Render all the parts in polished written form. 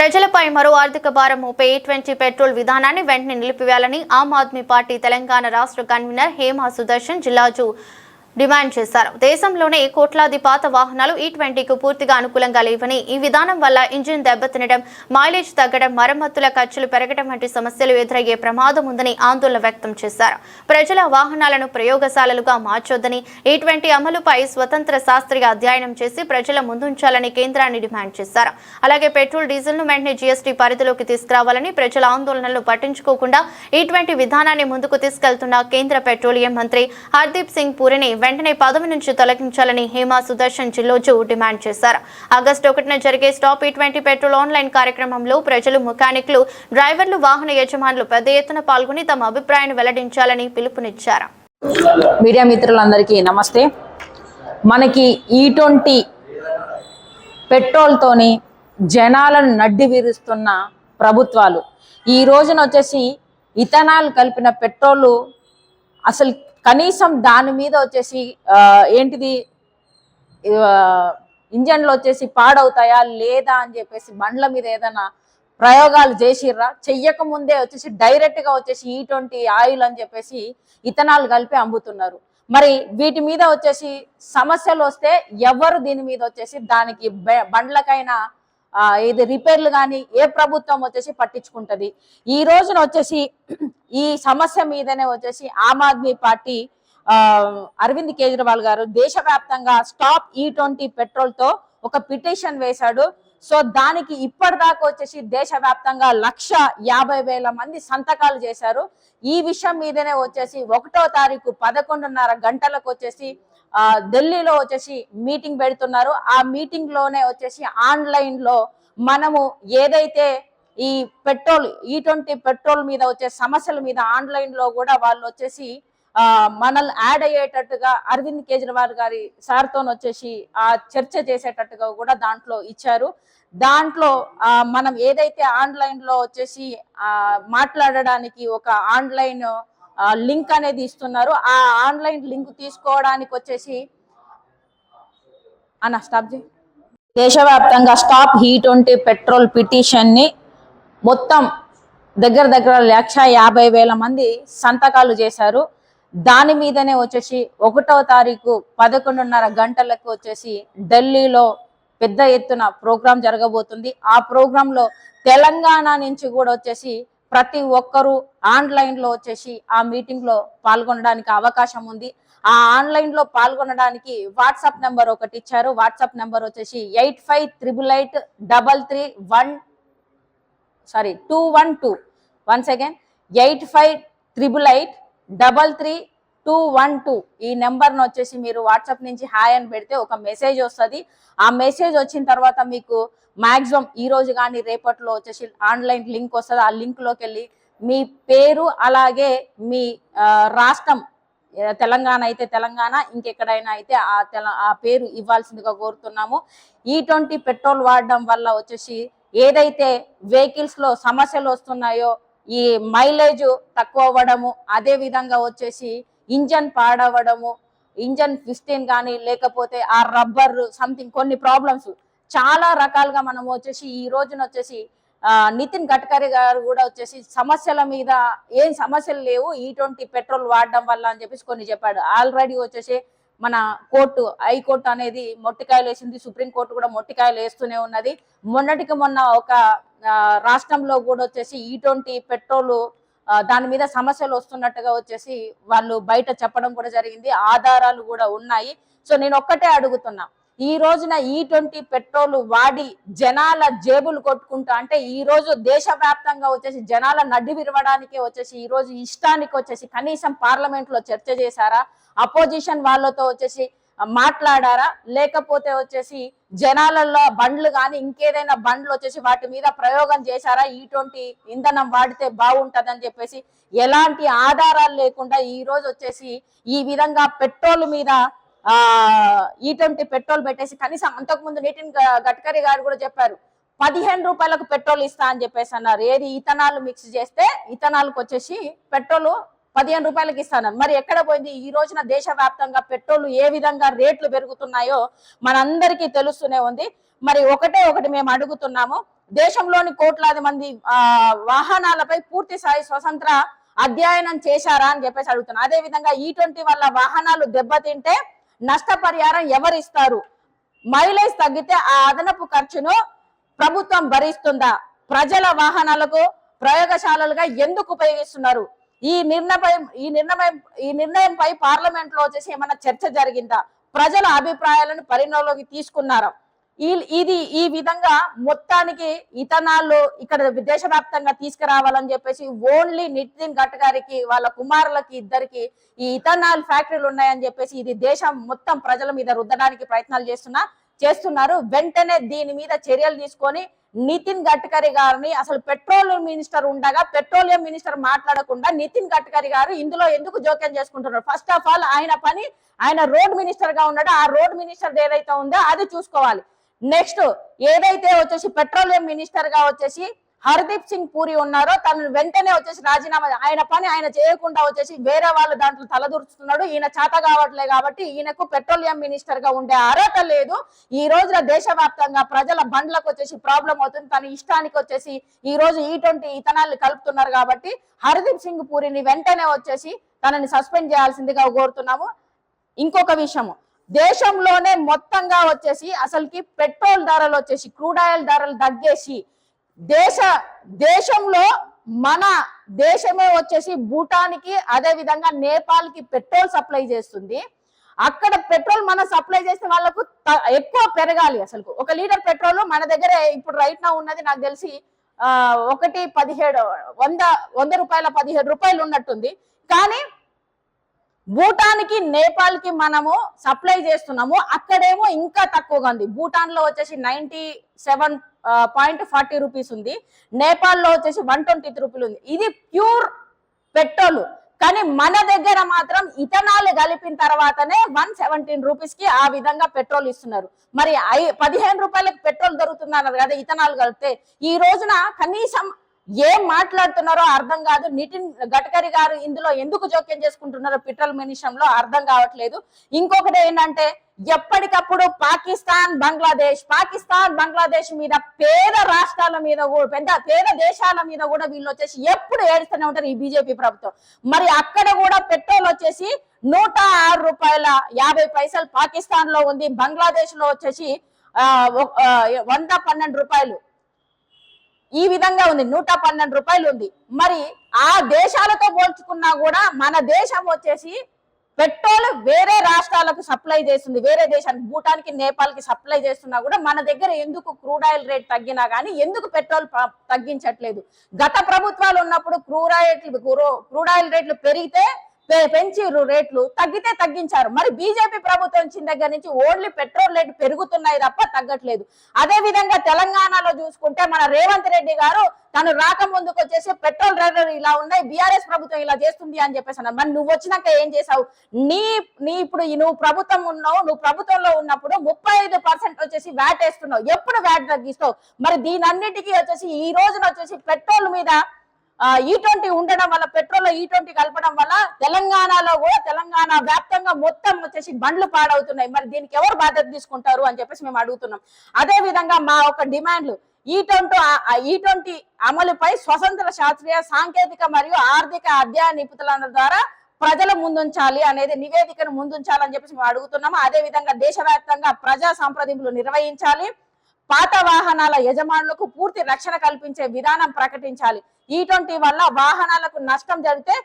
ప్రజలపై మరో ఆర్థిక భారం మోపే E20 పెట్రోల్ విధానాన్ని వెంటనే నిలిపివేయాలని ఆమ్ ఆద్మీ పార్టీ తెలంగాణ రాష్ట్ర కన్వీనర్ హేమ సుదర్శన్ జిల్లాజు డిమాండ్ చేశారు. దేశంలోనే కోట్లాది పాత వాహనాలు E20కు పూర్తిగా అనుకూలంగా లేవని, ఈ విధానం వల్ల ఇంజిన్ దెబ్బతినడం, మైలేజ్ తగ్గడం, మరమ్మతుల ఖర్చులు పెరగడం వంటి సమస్యలు ఎదురయ్యే ప్రమాదం ఉందని ఆందోళన వ్యక్తం చేశారు. ప్రజల వాహనాలను ప్రయోగశాలలుగా మార్చొద్దని, E20 అమలుపై స్వతంత్ర శాస్త్రీయ అధ్యయనం చేసి ప్రజల ముందుంచాలని కేంద్రాన్ని డిమాండ్ చేశారు. అలాగే పెట్రోల్, డీజిల్ను వెంటనే GST పరిధిలోకి తీసుకురావాలని, ప్రజల ఆందోళనలు పట్టించుకోకుండా E20 విధానాన్ని ముందుకు తీసుకెళ్తున్న కేంద్ర పెట్రోలియం మంత్రి హర్దీప్ సింగ్ పూరిని వెంటనే పదవి నుంచి తొలగించాలని హేమా సుదర్శన్ జిల్లోజు డిమాండ్ చేశారు. ఆగస్టు 1న జరిగే స్టాప్ E20 పెట్రోల్ ఆన్లైన్ కార్యక్రమంలో ప్రజలు, మెకానిక్లు, డ్రైవర్లు, వాహన యజమానులు పెద్ద ఎత్తున పాల్గొని తమ అభిప్రాయాన్ని వెల్లడించాలని పిలుపునిచ్చారు. మీడియా మిత్రులందరికీ నమస్తే. మనకి E20 పెట్రోల్తోని జనాలను నడ్డి విరుస్తున్న ప్రభుత్వాలు ఈ రోజున వచ్చేసి ఇథనాల్ కలిపిన పెట్రోలు అసలు కనీసం దాని మీద వచ్చేసి ఏంటిది ఇంజన్లు వచ్చేసి పాడవుతాయా లేదా అని చెప్పేసి బండ్ల మీద ఏదైనా ప్రయోగాలు చేసిర్రా? చెయ్యక ముందే వచ్చేసి డైరెక్ట్గా వచ్చేసి E20 ఆయిల్ అని చెప్పేసి ఇథనాల్ కలిపి అమ్ముతున్నారు. మరి వీటి మీద వచ్చేసి సమస్యలు వస్తే ఎవరు దీని మీద వచ్చేసి దానికి బండ్లకైనా ఇది రిపేర్లు కానీ ఏ ప్రభుత్వం వచ్చేసి పట్టించుకుంటది? ఈ రోజున వచ్చేసి ఈ సమస్య మీదనే వచ్చేసి ఆమ్ ఆద్మీ పార్టీ అరవింద్ కేజ్రీవాల్ గారు దేశవ్యాప్తంగా స్టాప్ E20 పెట్రోల్ తో ఒక పిటిషన్ వేశాడు. సో దానికి ఇప్పటిదాకా వచ్చేసి దేశవ్యాప్తంగా 1,50,000 మంది సంతకాలు చేశారు. ఈ విషయం మీదనే వచ్చేసి 1వ తారీఖు 11:30 గంటలకు వచ్చేసి ఢిల్లీలో వచ్చేసి మీటింగ్ పెడుతున్నారు. ఆ మీటింగ్ లోనే వచ్చేసి ఆన్లైన్ లో మనము ఏదైతే ఈ పెట్రోల్ E20 పెట్రోల్ మీద వచ్చే సమస్యల మీద ఆన్లైన్ లో కూడా వాళ్ళు వచ్చేసి మనల్ని యాడ్ అయ్యేటట్టుగా అరవింద్ కేజ్రీవాల్ గారి సార్తో వచ్చేసి ఆ చర్చ చేసేటట్టుగా కూడా దాంట్లో ఇచ్చారు. దాంట్లో మనం ఏదైతే ఆన్లైన్ లో వచ్చేసి మాట్లాడడానికి ఒక ఆన్లైన్ లింక్ అనేది ఇస్తున్నారు. ఆ ఆన్లైన్ లింక్ తీసుకోవడానికి వచ్చేసి దేశవ్యాప్తంగా స్టాప్ E20 పెట్రోల్ పిటిషన్ ని మొత్తం దగ్గర 1,50,000 మంది సంతకాలు చేశారు. దాని మీదనే వచ్చేసి 1వ తారీఖు 11:30 గంటలకు వచ్చేసి ఢిల్లీలో పెద్ద ఎత్తున ప్రోగ్రాం జరగబోతుంది. ఆ ప్రోగ్రామ్ లో తెలంగాణ నుంచి కూడా వచ్చేసి ప్రతి ఒక్కరూ ఆన్లైన్ లో వచ్చేసి ఆ మీటింగ్ లో పాల్గొనడానికి అవకాశం ఉంది. ఆ ఆన్లైన్ లో పాల్గొనడానికి వాట్సాప్ నెంబర్ ఒకటి ఇచ్చారు. వాట్సాప్ నెంబర్ వచ్చేసి 85888212 వన్స్ అగైన్ 8588833212 ఈ నెంబర్ను వచ్చేసి మీరు వాట్సాప్ నుంచి హాయ్ అని పెడితే ఒక మెసేజ్ వస్తుంది. ఆ మెసేజ్ వచ్చిన తర్వాత మీకు మాక్సిమం ఈ రోజు కానీ రేపట్లో వచ్చేసి ఆన్లైన్ లింక్ వస్తుంది. ఆ లింక్ లోకి వెళ్ళి మీ పేరు అలాగే మీ రాష్ట్రం, తెలంగాణ అయితే తెలంగాణ, ఇంకెక్కడైనా అయితే ఆ పేరు ఇవ్వాల్సిందిగా కోరుతున్నాము. E20 పెట్రోల్ వాడడం వల్ల వచ్చేసి ఏదైతే వెహికల్స్ లో సమస్యలు వస్తున్నాయో, ఈ మైలేజ్ తక్కువ అవ్వడము, అదే విధంగా వచ్చేసి ఇంజన్ పాడవడము, ఇంజన్ పిస్టన్ కానీ లేకపోతే ఆ రబ్బర్ సంథింగ్ కొన్ని ప్రాబ్లమ్స్ చాలా రకాలుగా మనం వచ్చేసి ఈ రోజున వచ్చేసి నితిన్ గడ్కరీ గారు కూడా వచ్చేసి సమస్యల మీద ఏం సమస్యలు లేవు E20 పెట్రోల్ వాడడం వల్ల అని చెప్పేసి కొన్ని చెప్పాడు. ఆల్రెడీ వచ్చేసి మన కోర్టు, హైకోర్టు అనేది మొట్టికాయలు వేసింది, సుప్రీంకోర్టు కూడా మొట్టికాయలు వేస్తూనే ఉన్నది. మొన్నటికి మొన్న ఒక రాష్ట్రంలో కూడా వచ్చేసి E20 పెట్రోల్ దాని మీద సమస్యలు వస్తున్నట్టుగా వచ్చేసి వాళ్ళు బయట చెప్పడం కూడా జరిగింది. ఆధారాలు కూడా ఉన్నాయి. సో నేను ఒక్కటే అడుగుతున్నా, ఈ రోజున E20 పెట్రోల్ వాడి జనాల జేబులు కొట్టుకుంటా అంటే ఈ రోజు దేశవ్యాప్తంగా వచ్చేసి జనాల నడ్డి విరవడానికి వచ్చేసి ఈ రోజు ఇష్టానికి వచ్చేసి కనీసం పార్లమెంట్ లో చర్చ చేశారా? అపోజిషన్ వాళ్ళతో వచ్చేసి మాట్లాడారా? లేకపోతే వచ్చేసి జనాలలో బండ్లు కానీ ఇంకేదైనా బండ్లు వచ్చేసి వాటి మీద ప్రయోగం చేశారా? E20 ఇంధనం వాడితే బాగుంటదని చెప్పేసి ఎలాంటి ఆధారాలు లేకుండా ఈ రోజు వచ్చేసి ఈ విధంగా పెట్రోల్ మీద E20 పెట్రోల్ పెట్టేసి కనీసం అంతకుముందు నితిన్ గడ్కరీ గారు కూడా చెప్పారు 15 రూపాయలకు పెట్రోల్ ఇస్తా అని చెప్పేసి అన్నారు. ఏది ఇథనాల్ మిక్స్ చేస్తే ఇథనాల్కి వచ్చేసి పెట్రోల్ 15 రూపాయలకి ఇస్తానన్నారు. మరి ఎక్కడ పోయింది? ఈ రోజున దేశవ్యాప్తంగా పెట్రోల్ ఏ విధంగా రేట్లు పెరుగుతున్నాయో మనందరికీ తెలుస్తూనే ఉంది. మరి ఒకటి మేము అడుగుతున్నాము, దేశంలోని కోట్లాది మంది వాహనాలపై పూర్తి స్థాయి స్వతంత్ర అధ్యయనం చేశారా అని చెప్పేసి అడుగుతున్నా. అదే విధంగా E20 వల్ల వాహనాలు దెబ్బతింటే నష్టపరిహారం ఎవరిస్తారు? మైలేజ్ తగ్గితే ఆ అదనపు ఖర్చును ప్రభుత్వం భరిస్తుందా? ప్రజల వాహనాలకు ప్రయోగశాలలుగా ఎందుకు ఉపయోగిస్తున్నారు? ఈ నిర్ణయంపై పార్లమెంట్ లో వచ్చేసి ఏమైనా చర్చ జరిగిందా? ప్రజల అభిప్రాయాలను పరిగణలోకి తీసుకున్నారా? ఈ విధంగా మొత్తానికి ఇథనాల్ ఇక్కడ దేశవ్యాప్తంగా తీసుకురావాలని చెప్పేసి ఓన్లీ నితిన్ గడ్కరీకి వాళ్ళ కుమారులకి ఇద్దరికి ఈ ఇథనాల్ ఫ్యాక్టరీలు ఉన్నాయని చెప్పేసి ఇది దేశం మొత్తం ప్రజల మీద రుద్దడానికి ప్రయత్నాలు చేస్తున్నారు. వెంటనే దీని మీద చర్యలు తీసుకొని నితిన్ గడ్కరీ గారిని, అసలు పెట్రోలియం మినిస్టర్ ఉండగా పెట్రోలియం మినిస్టర్ మాట్లాడకుండా నితిన్ గడ్కరీ గారు ఇందులో ఎందుకు జోక్యం చేసుకుంటున్నారు? ఫస్ట్ ఆఫ్ ఆల్ ఆయన రోడ్ మినిస్టర్ గా ఉన్నాడు. ఆ రోడ్ మినిస్టర్ ఏదైతే ఉందో అది చూసుకోవాలి. నెక్స్ట్ ఏదైతే వచ్చేసి పెట్రోలియం మినిస్టర్ గా వచ్చేసి హర్దీప్ సింగ్ పూరి ఉన్నారో తను వెంటనే వచ్చేసి రాజీనామా, ఆయన పని ఆయన చేయకుండా వచ్చేసి వేరే వాళ్ళు దాంట్లో తలదూర్చుతున్నాడు. ఈయన చేత కావట్లే కాబట్టి ఈయనకు పెట్రోలియం మినిస్టర్ గా ఉండే అర్హత లేదు. ఈ రోజున దేశవ్యాప్తంగా ప్రజల బండ్లకు వచ్చేసి ప్రాబ్లం అవుతుంది. తన ఇష్టానికి వచ్చేసి ఈ రోజు E20 ఇథనాల్ కలుపుతున్నారు కాబట్టి హర్దీప్ సింగ్ పూరిని వెంటనే వచ్చేసి తనని సస్పెండ్ చేయాల్సిందిగా కోరుతున్నాము. ఇంకొక విషయము, దేశంలోనే మొత్తంగా వచ్చేసి అసలుకి పెట్రోల్ ధరలు వచ్చేసి క్రూడ్ ఆయిల్ ధరలు తగ్గేసి దేశంలో మన దేశమే వచ్చేసి భూటాన్కి అదే విధంగా నేపాల్ కి పెట్రోల్ సప్లై చేస్తుంది. అక్కడ పెట్రోల్ మనం సప్లై చేస్తే వాళ్ళకు ఎక్కువ పెరగాలి. అసలు 1 లీటర్ పెట్రోల్ మన దగ్గర ఇప్పుడు రైట్ నా ఉన్నది నాకు తెలిసి 100 రూపాయల 17 రూపాయలు ఉన్నట్టుంది. కానీ భూటాన్కి నేపాల్ కి మనము సప్లై చేస్తున్నాము, అక్కడేమో ఇంకా తక్కువగా ఉంది. భూటాన్ లో వచ్చేసి 97.40 రూపీస్ ఉంది, నేపాల్ లో వచ్చేసి 123 రూపీలు ఉంది. ఇది ప్యూర్ పెట్రోల్. కానీ మన దగ్గర మాత్రం ఇథనాల్ కలిపిన తర్వాతనే 117 రూపీస్ కి ఆ విధంగా పెట్రోల్ ఇస్తున్నారు. మరి 15 రూపాయలకు పెట్రోల్ దొరుకుతుందన్నారు కదా ఇథనాల్ కలిపితే. ఈ రోజున కనీసం ఏం మాట్లాడుతున్నారో అర్థం కాదు. నితిన్ గడ్కరీ గారు ఇందులో ఎందుకు జోక్యం చేసుకుంటున్నారో పెట్రోల్ మినిషంలో అర్థం కావట్లేదు. ఇంకొకటి ఏంటంటే ఎప్పటికప్పుడు పాకిస్తాన్ బంగ్లాదేశ్ మీద పేద రాష్ట్రాల మీద పేద దేశాల మీద కూడా వీళ్ళు వచ్చేసి ఎప్పుడు ఏడుస్తూనే ఉంటారు ఈ బీజేపీ ప్రభుత్వం. మరి అక్కడ కూడా పెట్రోల్ వచ్చేసి 106 రూపాయల 50 పైసలు పాకిస్తాన్ లో ఉంది, బంగ్లాదేశ్ లో వచ్చేసి 112 రూపాయలు ఈ విధంగా ఉంది, 112 రూపాయలు ఉంది. మరి ఆ దేశాలతో పోల్చుకున్నా కూడా మన దేశం వచ్చేసి పెట్రోల్ వేరే రాష్ట్రాలకు సప్లై చేస్తుంది, వేరే దేశానికి భూటాన్కి నేపాల్ కి సప్లై చేస్తున్నా కూడా మన దగ్గర ఎందుకు క్రూడ్ ఆయిల్ రేట్ తగ్గినా కానీ ఎందుకు పెట్రోల్ తగ్గించట్లేదు? గత ప్రభుత్వాలు ఉన్నప్పుడు క్రూడ్ ఆయిల్ రేట్లు పెంచిరు, రేట్లు తగ్గితే తగ్గించారు. మరి బీజేపీ ప్రభుత్వం వచ్చిన దగ్గర నుంచి ఓన్లీ పెట్రోల్ రేటు పెరుగుతున్నాయి తప్ప తగ్గట్లేదు. అదే విధంగా తెలంగాణలో చూసుకుంటే మన రేవంత్ రెడ్డి గారు తను రాకముందుకు వచ్చేసి పెట్రోల్ రేట్లు ఇలా ఉన్నాయి, బీఆర్ఎస్ ప్రభుత్వం ఇలా చేస్తుంది అని చెప్పేసి అన్నారు. మరి నువ్వు వచ్చినాక ఏం చేసావు? ఇప్పుడు నువ్వు ప్రభుత్వం ఉన్నావు, నువ్వు ప్రభుత్వంలో ఉన్నప్పుడు 35% వచ్చేసి వ్యాట్ వేస్తున్నావు. ఎప్పుడు వ్యాట్ తగ్గిస్తావు? మరి దీనన్నిటికీ వచ్చేసి ఈ రోజున వచ్చేసి పెట్రోల్ మీద E20 ఉండడం వల్ల, పెట్రోల్ E20 కలపడం వల్ల తెలంగాణలో కూడా తెలంగాణ వ్యాప్తంగా మొత్తం వచ్చేసి బండ్లు పాడవుతున్నాయి. మరి దీనికి ఎవరు బాధ్యత తీసుకుంటారు అని చెప్పేసి మేము అడుగుతున్నాం. అదే విధంగా మా ఒక డిమాండ్లు E20 అమలుపై స్వతంత్ర శాస్త్రీయ సాంకేతిక మరియు ఆర్థిక అధ్యయన నిపుణుల ద్వారా ప్రజల ముందుంచాలి అనేది నివేదికను ముందుంచాలని చెప్పేసి మేము అడుగుతున్నాము. అదే విధంగా దేశవ్యాప్తంగా ప్రజా సంప్రదింపులు నిర్వహించాలి, పాత వాహనాల యజమానులకు పూర్తి రక్షణ కల్పించే విధానం ప్రకటించాలి. E20 వల్ల వాహనాలకు నష్టం జరిగితే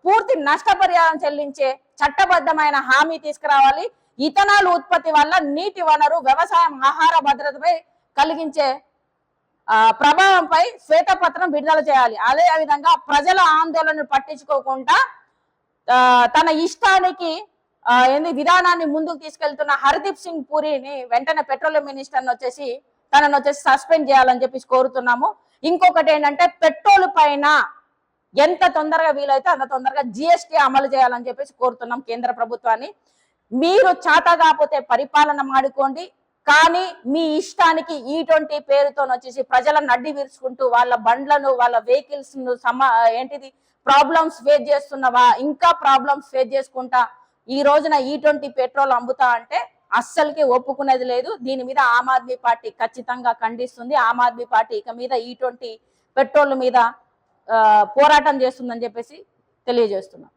పూర్తి నష్టపరిహారం చెల్లించే చట్టబద్ధమైన హామీ తీసుకురావాలి. ఇథనాల్ ఉత్పత్తి వల్ల నీటి వనరు, వ్యవసాయం, ఆహార భద్రతపై కలిగించే ప్రభావంపై శ్వేతపత్రం విడుదల చేయాలి. అదే విధంగా ప్రజల ఆందోళనను పట్టించుకోకుండా తన ఇష్టానికి విధానాన్ని ముందుకు తీసుకెళ్తున్న హర్దీప్ సింగ్ పూరిని వెంటనే పెట్రోలియం మినిస్టర్ వచ్చేసి తనను వచ్చేసి సస్పెండ్ చేయాలని చెప్పేసి కోరుతున్నాము. ఇంకొకటి ఏంటంటే పెట్రోల్ పైన ఎంత తొందరగా వీలైతే అంత తొందరగా GST అమలు చేయాలని చెప్పేసి కోరుతున్నాం కేంద్ర ప్రభుత్వాన్ని. మీరు చేత కాకపోతే పరిపాలన మాడుకోండి, కానీ మీ ఇష్టానికి E20 పేరుతో వచ్చేసి ప్రజలను అడ్డి విరుచుకుంటూ వాళ్ళ బండ్లను, వాళ్ళ వెహికల్స్ ప్రాబ్లమ్స్ ఫేస్ చేస్తున్నవా, ఇంకా ప్రాబ్లమ్స్ ఫేస్ చేసుకుంటా ఈ రోజున E20 పెట్రోల్ అమ్ముతా అంటే అస్సలకి ఒప్పుకునేది లేదు. దీని మీద ఆమ్ ఆద్మీ పార్టీ ఖచ్చితంగా ఖండిస్తుంది. ఆమ్ ఆద్మీ పార్టీ ఇక మీద E20 పెట్రోల్ మీద పోరాటం చేస్తుందని చెప్పేసి తెలియజేస్తున్నాం.